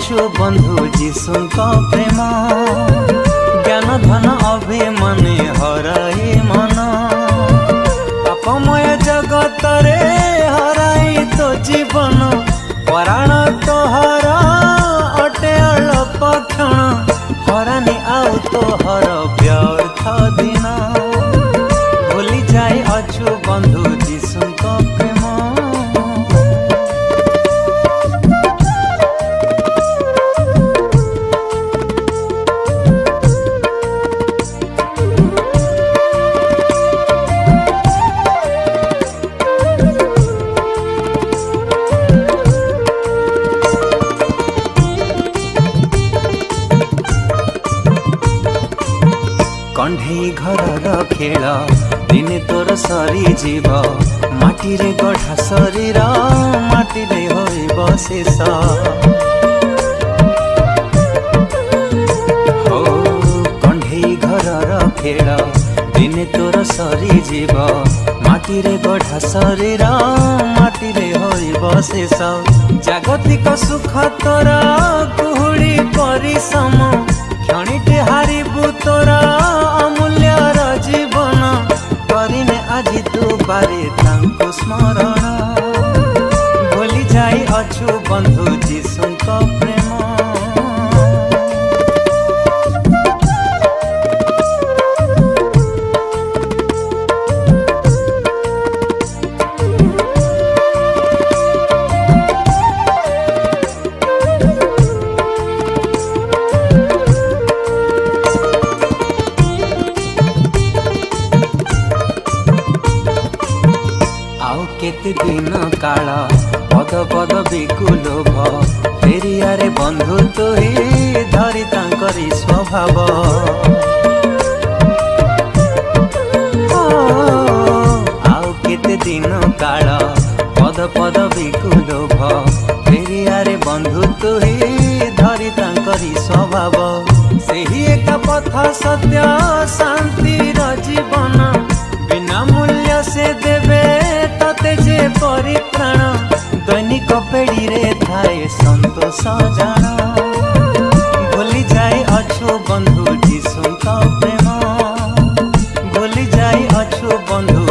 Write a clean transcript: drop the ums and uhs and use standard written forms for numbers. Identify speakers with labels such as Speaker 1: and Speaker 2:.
Speaker 1: अछु बंधु जीशुଙ୍କ प्रेम ज्ञान धन अभिमाने हराई मन पापमय जगत रे हराई तो जीवन पराण तोहर अटे अल्प क्षण हरानी आउ तोहर व्यर्थ दिन भूली जाए अछु बंधु जीशुଙ୍କ प्रेम। कंढे घर खेल दिने तोर सरी जीव माटी रे गढ़ा शरीर माटी रे होइब शेष हो कंढे घर खेल दिने तोर सरी जीव माटी रे गढ़ा शरीर माटी रे होइब शेष जागतिक सुख तोर कुहुड़ी परिश्रम क्षणिटे हारिबु तोर अमूल्य जीवन करिने आजि दुबारे तांको स्मरण भूली जाई अछु बंधु जीशुଙ୍କ प्रेम। केते दिन काल पद पद बिकुलोभ फेरियारे बंधु तुही धरी तांकरी स्वभाव आउ केते दिन काल पद पद बिकुलोभ फेरियारे बंधु तुही धरी तांकरी स्वभाव सेही एक पथ सत्य शांतिर जीवन बिना मूल्य से देवे तते जे परित्राण दैनिक पेड़ी रे थाए संतोष जान भूली जाए अछु बंधु जीशुଙ୍କ प्रेम भूली जाए अछु बंधु